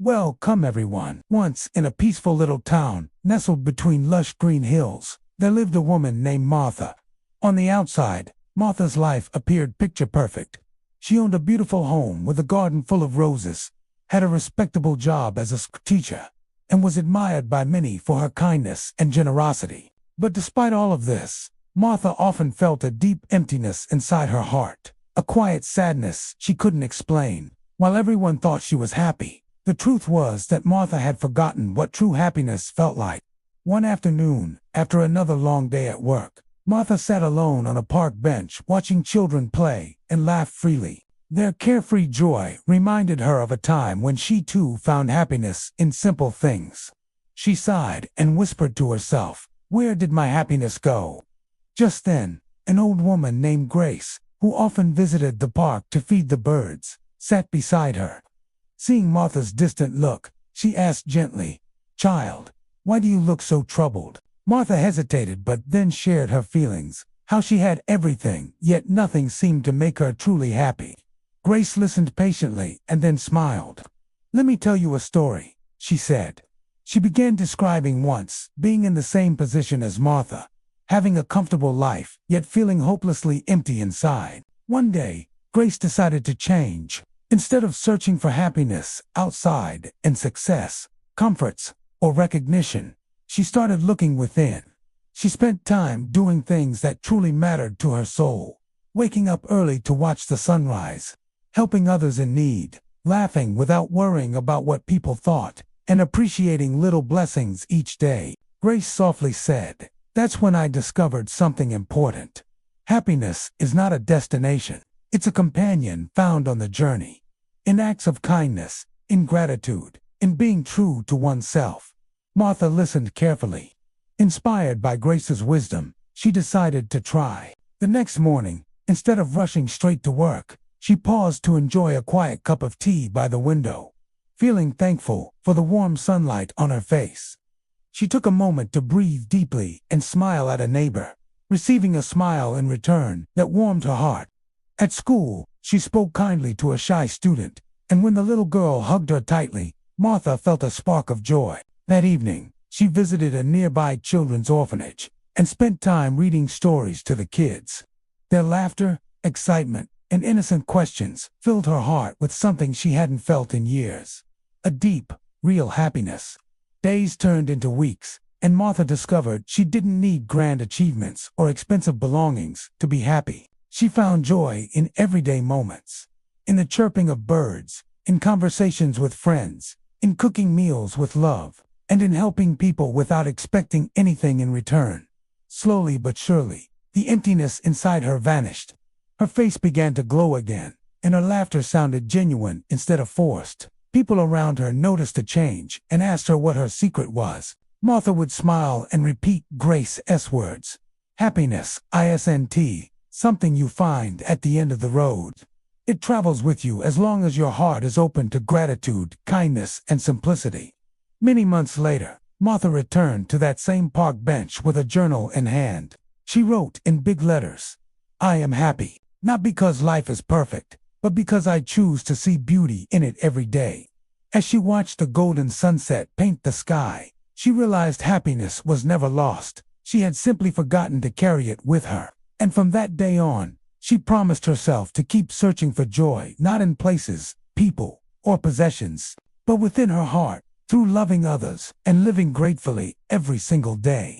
Welcome everyone. Once, in a peaceful little town, nestled between lush green hills, there lived a woman named Martha. On the outside, Martha's life appeared picture perfect. She owned a beautiful home with a garden full of roses, had a respectable job as a school teacher, and was admired by many for her kindness and generosity. But despite all of this, Martha often felt a deep emptiness inside her heart, a quiet sadness she couldn't explain. While everyone thought she was happy, the truth was that Martha had forgotten what true happiness felt like. One afternoon, after another long day at work, Martha sat alone on a park bench watching children play and laugh freely. Their carefree joy reminded her of a time when she too found happiness in simple things. She sighed and whispered to herself, "Where did my happiness go?" Just then, an old woman named Grace, who often visited the park to feed the birds, sat beside her. Seeing Martha's distant look, she asked gently, "Child, why do you look so troubled?" Martha hesitated but then shared her feelings, how she had everything, yet nothing seemed to make her truly happy. Grace listened patiently and then smiled. "Let me tell you a story," she said. She began describing once being in the same position as Martha, having a comfortable life, yet feeling hopelessly empty inside. One day, Grace decided to change. Instead of searching for happiness outside and success, comforts, or recognition, she started looking within. She spent time doing things that truly mattered to her soul, waking up early to watch the sunrise, helping others in need, laughing without worrying about what people thought, and appreciating little blessings each day. Grace softly said, "That's when I discovered something important. Happiness is not a destination. It's a companion found on the journey. In acts of kindness, in gratitude, in being true to oneself." Martha listened carefully. Inspired by Grace's wisdom, she decided to try. The next morning, instead of rushing straight to work, she paused to enjoy a quiet cup of tea by the window, feeling thankful for the warm sunlight on her face. She took a moment to breathe deeply and smile at a neighbor, receiving a smile in return that warmed her heart. At school, she spoke kindly to a shy student, and when the little girl hugged her tightly, Martha felt a spark of joy. That evening, she visited a nearby children's orphanage and spent time reading stories to the kids. Their laughter, excitement, and innocent questions filled her heart with something she hadn't felt in years, a deep, real happiness. Days turned into weeks, and Martha discovered she didn't need grand achievements or expensive belongings to be happy. She found joy in everyday moments, in the chirping of birds, in conversations with friends, in cooking meals with love, and in helping people without expecting anything in return. Slowly but surely, the emptiness inside her vanished. Her face began to glow again, and her laughter sounded genuine instead of forced. People around her noticed the change and asked her what her secret was. Martha would smile and repeat Grace's words, "Happiness, ISNT, something you find at the end of the road. It travels with you as long as your heart is open to gratitude, kindness, and simplicity." Many months later, Martha returned to that same park bench with a journal in hand. She wrote in big letters, "I am happy, not because life is perfect, but because I choose to see beauty in it every day." As she watched the golden sunset paint the sky, she realized happiness was never lost. She had simply forgotten to carry it with her. And from that day on, she promised herself to keep searching for joy not in places, people, or possessions, but within her heart, through loving others and living gratefully every single day.